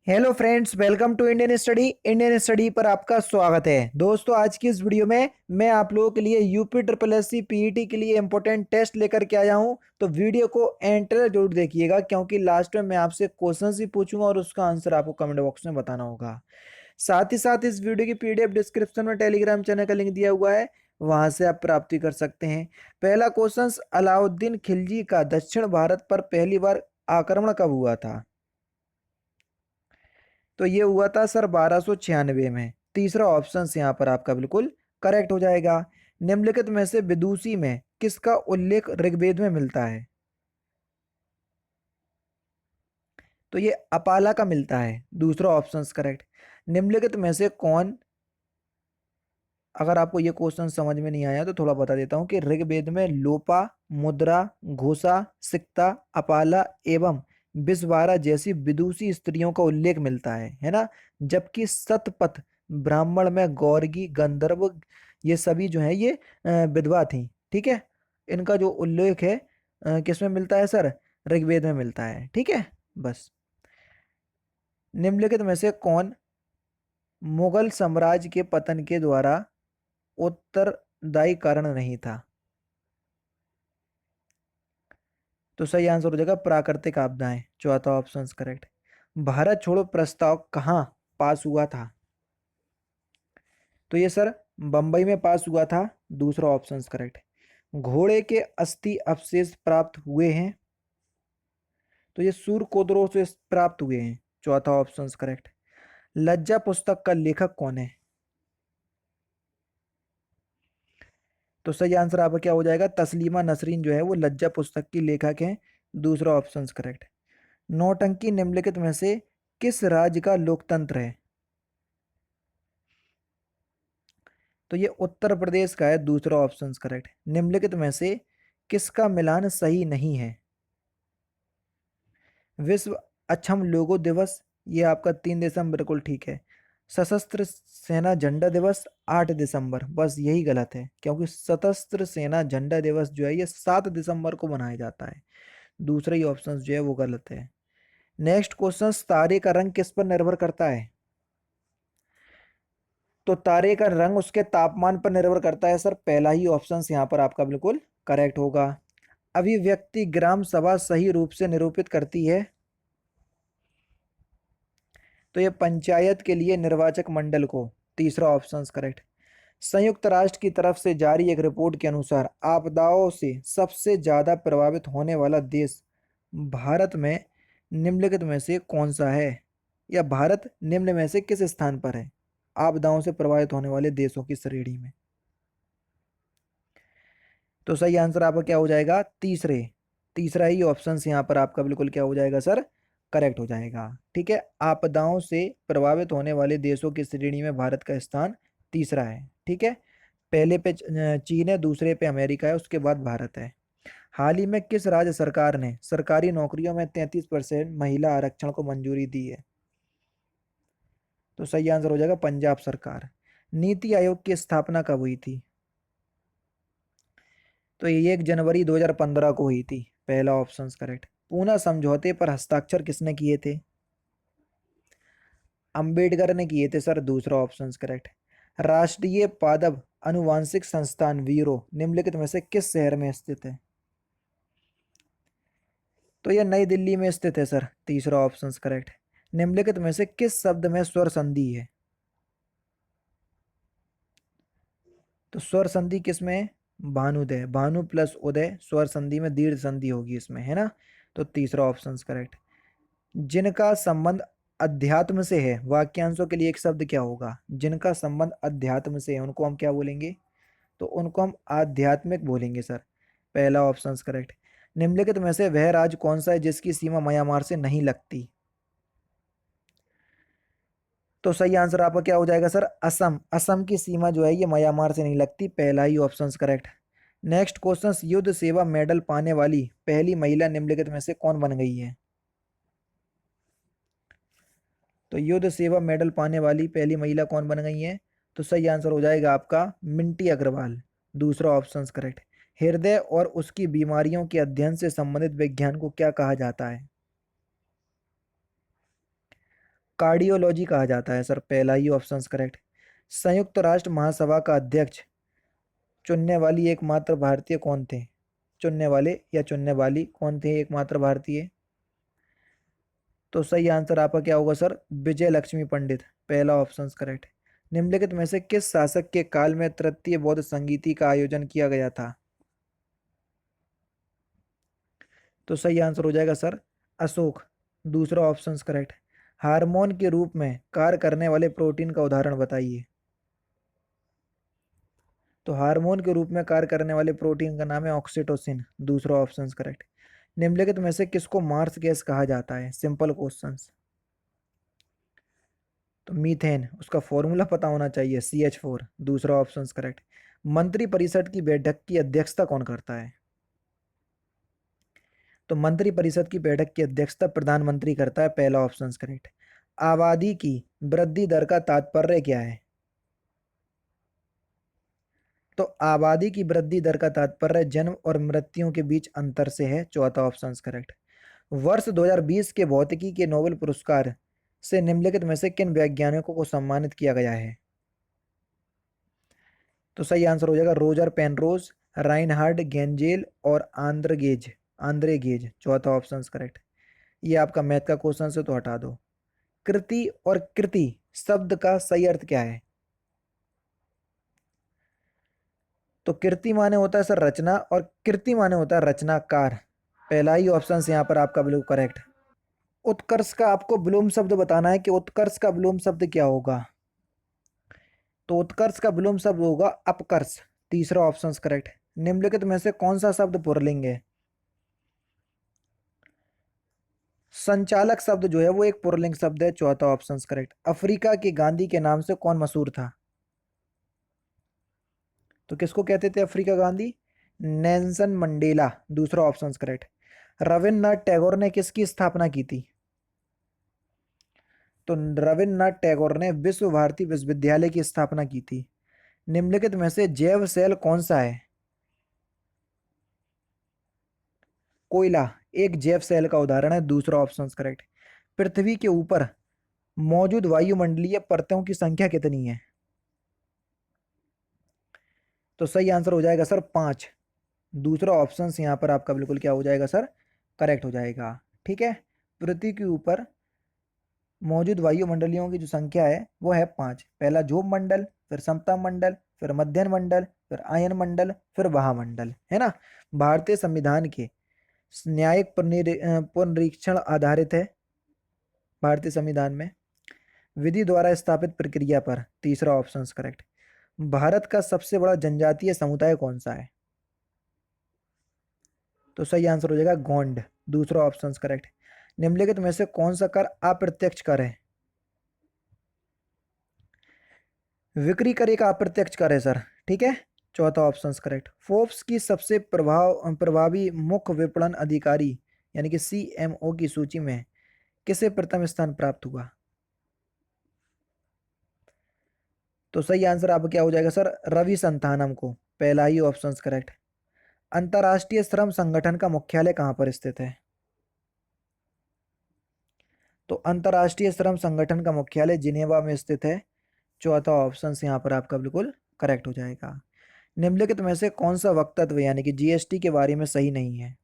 Hello friends, welcome to Indian study पर आपका स्वागत है। दोस्तों, आज की इस वीडियो में मैं आप लोगों के लिए UP triple S C PET के लिए इंपॉर्टेंट टेस्ट लेकर के आया हूं। तो वीडियो को एंड तक जरूर देखिएगा, क्योंकि लास्ट में मैं आपसे क्वेश्चंस भी पूछूंगा और उसका आंसर आपको कमेंट बॉक्स में बताना होगा। साथ ही साथ इस वीडियो की पीडीएफ डिस्क्रिप्शन में टेलीग्राम चैनल का लिंक दिया हुआ है, वहां से आप प्राप्ति कर सकते हैं। पहला क्वेश्चन, अलाउद्दीन खिलजी का दक्षिण भारत पर पहली बार आक्रमण कब हुआ था? तो ये हुआ था सर 1296 में। तीसरा ऑप्शन यहाँ पर आपका बिल्कुल करेक्ट हो जाएगा। निम्नलिखित में से विदुषी में किसका उल्लेख ऋग्वेद में मिलता है? तो ये अपाला का मिलता है। दूसरा ऑप्शन करेक्ट। निम्नलिखित में से कौन, अगर आपको ये क्वेश्चन समझ में नहीं आया तो थोड़ा बता देता हूं कि ऋग्वेद में लोपा, मुद्रा, घोषा, सिक्ता, अपाला एवं विषवारा जैसी विदुषी स्त्रियों का उल्लेख मिलता है ना। जबकि सतपथ ब्राह्मण में गौरगी, गंधर्व, ये सभी जो है ये विधवा थी। ठीक है, इनका जो उल्लेख है किस में मिलता है सर? ऋग्वेद में मिलता है। ठीक है, बस। निम्नलिखित में से कौन मुगल साम्राज्य के पतन के द्वारा उत्तरदायी कारण नहीं था? तो सही आंसर हो जाएगा प्राकृतिक आपदाएं। चौथा ऑप्शन करेक्ट। भारत छोड़ो प्रस्ताव कहाँ पास हुआ था? तो ये सर बंबई में पास हुआ था। दूसरा ऑप्शन करेक्ट। घोड़े के अस्थि अवशेष प्राप्त हुए हैं, तो ये सूरकोद्रो से प्राप्त हुए हैं। चौथा ऑप्शन करेक्ट। लज्जा पुस्तक का लेखक कौन है? तो सही आंसर आपका क्या हो जाएगा? तस्लीमा नसरीन जो है वो लज्जा पुस्तक की लेखक हैं। दूसरा ऑप्शन करेक्ट। नौटंकी निम्नलिखित में से किस राज्य का लोकतंत्र है? तो ये उत्तर प्रदेश का है। दूसरा ऑप्शन करेक्ट। निम्नलिखित में से किसका मिलान सही नहीं है? विश्व अक्षम लोगो दिवस, ये आपका 3 दिसंबर बिल्कुल ठीक है। सशस्त्र सेना झंडा दिवस 8 दिसंबर, बस यही गलत है, क्योंकि सशस्त्र सेना झंडा दिवस जो है ये 7 दिसंबर को मनाया जाता है। दूसरा ही ऑप्शन जो है वो गलत है। नेक्स्ट क्वेश्चन, तारे का रंग किस पर निर्भर करता है? तो तारे का रंग उसके तापमान पर निर्भर करता है सर। पहला ही ऑप्शन यहाँ पर आपका बिल्कुल करेक्ट होगा। अभिव्यक्ति ग्राम सभा सही रूप से निरूपित करती है? तो ये पंचायत के लिए निर्वाचक मंडल को। तीसरा ऑप्शन करेक्ट। संयुक्त राष्ट्र की तरफ से जारी एक रिपोर्ट के अनुसार आपदाओं से सबसे ज्यादा प्रभावित होने वाला देश भारत में निम्नलिखित में से कौन सा है, या भारत निम्न में से किस स्थान पर है आपदाओं से प्रभावित होने वाले देशों की श्रेणी में? तो सही आंसर आपका क्या हो जाएगा? तीसरा ही ऑप्शन यहाँ पर आपका बिल्कुल क्या हो जाएगा सर? करेक्ट हो जाएगा। ठीक है, आपदाओं से प्रभावित होने वाले देशों की श्रेणी में भारत का स्थान तीसरा है। ठीक है, पहले पे चीन है, दूसरे पे अमेरिका है, उसके बाद भारत है। हाल ही में किस राज्य सरकार ने सरकारी नौकरियों में 33% महिला आरक्षण को मंजूरी दी है? तो सही आंसर हो जाएगा पंजाब सरकार। नीति आयोग की स्थापना कब हुई थी? तो ये 1 जनवरी 2015 को हुई थी। पहला ऑप्शन करेक्ट। पूना समझौते पर हस्ताक्षर किसने किए थे? अंबेडकर ने किए थे सर। दूसरा ऑप्शन करेक्ट। राष्ट्रीय पादप अनुवांशिक संस्थान वीरो निम्नलिखित में से किस शहर में स्थित है? तो यह नई दिल्ली में स्थित है सर। तीसरा ऑप्शन करेक्ट। निम्नलिखित में से किस शब्द में स्वर संधि है? तो स्वर संधि किस में है? भानुदय, भानु प्लस उदय, स्वर संधि में दीर्घ संधि होगी इसमें, है ना। तो तीसरा ऑप्शन करेक्ट। जिनका संबंध अध्यात्म से है, वाक्यांशों के लिए एक शब्द क्या होगा? जिनका संबंध अध्यात्म से है उनको हम क्या बोलेंगे? तो उनको हम आध्यात्मिक बोलेंगे सर। पहला ऑप्शन करेक्ट। निम्नलिखित में से वह राज्य कौन सा है जिसकी सीमा म्यांमार से नहीं लगती? तो सही आंसर आपका क्या हो जाएगा सर? असम। असम की सीमा जो है ये म्यांमार से नहीं लगती। पहला ही ऑप्शन करेक्ट। नेक्स्ट क्वेश्चन, युद्ध सेवा मेडल पाने वाली पहली महिला निम्नलिखित में से कौन बन गई है? तो युद्ध सेवा मेडल पाने वाली पहली महिला कौन बन गई है? तो सही आंसर हो जाएगा आपका मिंटी अग्रवाल। दूसरा ऑप्शन करेक्ट। हृदय और उसकी बीमारियों के अध्ययन से संबंधित विज्ञान को क्या कहा जाता है? कार्डियोलॉजी कहा जाता है सर, पहला ही ऑप्शन करेक्ट। संयुक्त राष्ट्र महासभा का अध्यक्ष चुनने वाली एकमात्र भारतीय कौन थे? चुनने वाले या चुनने वाली कौन थे एकमात्र भारतीय? तो सही आंसर आपका क्या होगा सर? विजय लक्ष्मी पंडित, पहला ऑप्शन करेक्ट। निम्नलिखित में से किस शासक के काल में तृतीय बौद्ध संगीति का आयोजन किया गया था? तो सही आंसर हो जाएगा सर अशोक, दूसरा ऑप्शन करेक्ट। हार्मोन के रूप में कार्य करने वाले प्रोटीन का उदाहरण बताइए। तो हार्मोन के रूप में कार्य करने वाले प्रोटीन का नाम है ऑक्सीटोसिन, दूसरा ऑप्शन करेक्ट। निम्नलिखित में से किसको मार्स गैस कहा जाता है? Simple questions. तो मीथेन, उसका फॉर्मूला पता होना चाहिए, CH4, दूसरा ऑप्शन करेक्ट। मंत्री परिषद की बैठक की अध्यक्षता कौन करता है? तो मंत्री परिषद की बैठक की अध्यक्षता प्रधानमंत्री करता है, पहला ऑप्शन करेक्ट। आबादी की वृद्धि दर का तात्पर्य क्या है? तो आबादी की वृद्धि दर का तात्पर्य जन्म और मृत्यु के बीच अंतर से है, चौथा ऑप्शन करेक्ट। वर्ष 2020 के भौतिकी के नोबेल पुरस्कार से निम्नलिखित में से किन वैज्ञानिकों को सम्मानित किया गया है? तो सही आंसर हो जाएगा रोजर पेनरोज, राइनहार्ड गेंजेल और आंद्रे गेज, चौथा ऑप्शन करेक्ट। ये आपका मैथ का क्वेश्चन से तो हटा दो। कृति और कृति शब्द का सही अर्थ क्या है? तो कृति माने होता है सर रचना और कृति माने होता है रचनाकार, पहला ही ऑप्शन यहाँ पर आपका बिल्कुल करेक्ट। उत्कर्ष का आपको विलोम शब्द बताना है कि उत्कर्ष का विलोम शब्द क्या होगा। तो उत्कर्ष का विलोम शब्द होगा अपकर्ष, तीसरा ऑप्शन करेक्ट। निम्नलिखित में से कौन सा शब्द पुल्लिंग है? संचालक शब्द जो है वो एक पुल्लिंग शब्द है, चौथा ऑप्शन करेक्ट। अफ्रीका के गांधी के नाम से कौन मशहूर था? तो किसको कहते थे अफ्रीका गांधी? नेल्सन मंडेला, दूसरा ऑप्शन करेक्ट। रविन्द्रनाथ टैगोर ने किसकी स्थापना की थी? तो रविन्द्रनाथ टैगोर ने विश्व भारती विश्वविद्यालय की स्थापना की थी। निम्नलिखित में से जैव सेल कौन सा है? कोयला एक जैव सेल का उदाहरण है, दूसरा ऑप्शन करेक्ट। पृथ्वी के ऊपर मौजूद वायुमंडलीय परतों की संख्या कितनी है? तो सही आंसर हो जाएगा सर 5, दूसरा ऑप्शन यहाँ पर आपका बिल्कुल क्या हो जाएगा सर? करेक्ट हो जाएगा। ठीक है, पृथ्वी के ऊपर मौजूद वायुमंडलियों की जो संख्या है वो है 5। पहला ध्रुव मंडल, फिर समताप मंडल, फिर मध्यम मंडल, फिर आयन मंडल, फिर महामंडल, है ना। भारतीय संविधान के न्यायिक पुनरीक्षण आधारित है भारतीय संविधान में विधि द्वारा स्थापित प्रक्रिया पर, तीसरा ऑप्शन करेक्ट। भारत का सबसे बड़ा जनजातीय समुदाय कौन सा है? तो सही आंसर हो जाएगा गोंड, दूसरा ऑप्शन करेक्ट। निम्नलिखित में से कौन सा कर अप्रत्यक्ष कर है? विक्री कर एक अप्रत्यक्ष कर है सर, ठीक है, चौथा ऑप्शन करेक्ट। फोर्ब्स की सबसे प्रभावी मुख्य विपणन अधिकारी यानी कि CMO की सूची में किसे प्रथम स्थान प्राप्त हुआ? तो सही आंसर आपका क्या हो जाएगा सर? रवि संतानम को, पहला ही ऑप्शन करेक्ट। अंतर्राष्ट्रीय श्रम संगठन का मुख्यालय कहाँ पर स्थित है? तो अंतर्राष्ट्रीय श्रम संगठन का मुख्यालय जिनेवा में स्थित है, चौथा ऑप्शन यहाँ पर आपका बिल्कुल करेक्ट हो जाएगा। निम्नलिखित में से कौन सा वक्तव्य यानी कि GST के बारे में सही नहीं है?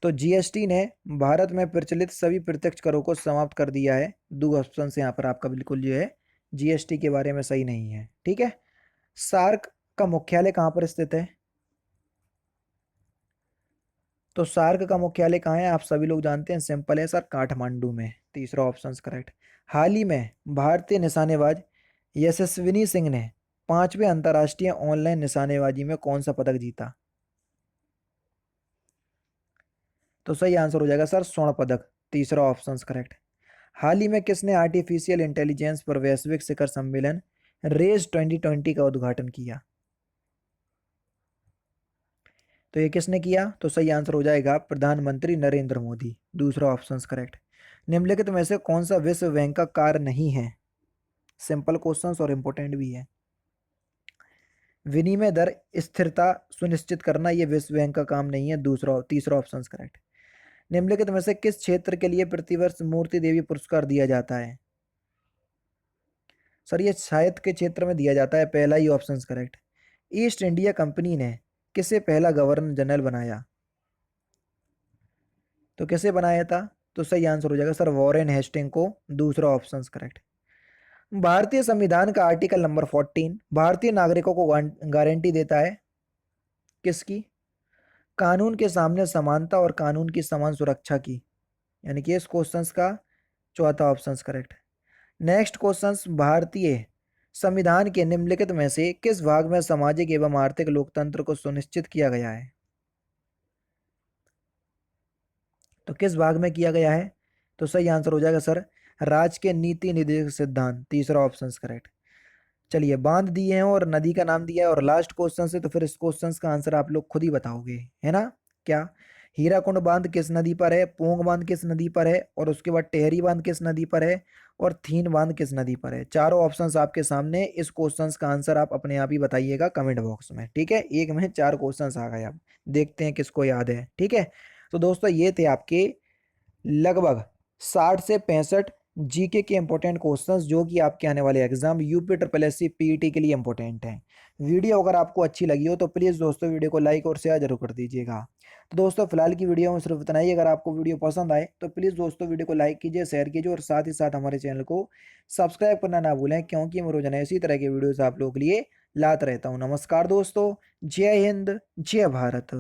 तो GST ने भारत में प्रचलित सभी प्रत्यक्ष करों को समाप्त कर दिया है, दो ऑप्शन से यहाँ पर आपका बिल्कुल जो है GST के बारे में सही नहीं है, ठीक है। सार्क का मुख्यालय कहाँ पर स्थित है? तो सार्क का मुख्यालय कहाँ है आप सभी लोग जानते हैं, सिंपल है सर, काठमांडू में, तीसरा ऑप्शन करेक्ट। हाल ही में भारतीय निशानेबाज यशस्विनी सिंह ने 5वें अंतर्राष्ट्रीय ऑनलाइन निशानेबाजी में कौन सा पदक जीता? तो सही आंसर हो जाएगा सर स्वर्ण पदक, तीसरा ऑप्शन करेक्ट। हाल ही में किसने आर्टिफिशियल इंटेलिजेंस पर वैश्विक शिखर सम्मेलन रेज 2020 का उद्घाटन किया? तो ये किसने किया? तो सही आंसर हो जाएगा प्रधानमंत्री नरेंद्र मोदी, दूसरा ऑप्शन करेक्ट। निम्नलिखित में से कौन सा विश्व बैंक का कार्य नहीं है? सिंपल क्वेश्चंस और इंपॉर्टेंट भी है। विनिमय दर स्थिरता सुनिश्चित करना ये विश्व बैंक का काम नहीं है, तीसरा ऑप्शन करेक्ट। निम्नलिखित में से किस क्षेत्र के लिए प्रतिवर्ष मूर्ति देवी पुरस्कार दिया जाता है? सर ये साहित्य के क्षेत्र में दिया जाता है, पहला ही option correct. East India Company ने किसे पहला गवर्नर जनरल बनाया? तो किसे बनाया था? तो सही आंसर हो जाएगा सर वॉरेन हेस्टिंग को, दूसरा ऑप्शन करेक्ट। भारतीय संविधान का आर्टिकल नंबर 14 भारतीय नागरिकों को गारंटी देता है किसकी? कानून के सामने समानता और कानून की समान सुरक्षा की, यानी कि इस क्वेश्चन का चौथा ऑप्शन करेक्ट। नेक्स्ट क्वेश्चन, भारतीय संविधान के निम्नलिखित में से किस भाग में सामाजिक एवं आर्थिक लोकतंत्र को सुनिश्चित किया गया है? तो किस भाग में किया गया है? तो सही आंसर हो जाएगा सर राज्य के नीति निर्देशक सिद्धांत, तीसरा ऑप्शन करेक्ट। चलिए बांध दिए हैं और नदी का नाम दिया है और लास्ट क्वेश्चन से, तो फिर इस क्वेश्चन का आंसर आप लोग खुद ही बताओगे, है ना? क्या हीराकुंड बांध किस नदी पर है, पोंग बांध किस नदी पर है, और उसके बाद टेहरी बांध किस नदी पर है, और थीन बांध किस नदी पर है? चारों ऑप्शंस आपके सामने, इस क्वेश्चंस का आंसर आप अपने आप ही बताइएगा कमेंट बॉक्स में, ठीक है? एक में 4 क्वेश्चंस आ गए, अब देखते हैं किसको याद है, ठीक है? तो दोस्तों ये थे आपके लगभग 60 से 65 जीके के इंपॉर्टेंट क्वेश्चंस जो कि आपके आने वाले exam UP triple S C PET के लिए इंपॉर्टेंट हैं। वीडियो अगर आपको अच्छी लगी हो तो प्लीज़ दोस्तों वीडियो को लाइक और शेयर जरूर कर दीजिएगा। तो दोस्तों फिलहाल की वीडियो में सिर्फ इतना ही। अगर आपको वीडियो पसंद आए तो प्लीज़ दोस्तों वीडियो को लाइक कीजिए, शेयर कीजिए और साथ ही साथ हमारे चैनल को सब्सक्राइब करना ना भूलें, क्योंकि मैं रोजाना इसी तरह के वीडियोज़ आप लोगों के लिए लाता रहता हूँ। नमस्कार दोस्तों, जय हिंद, जय भारत।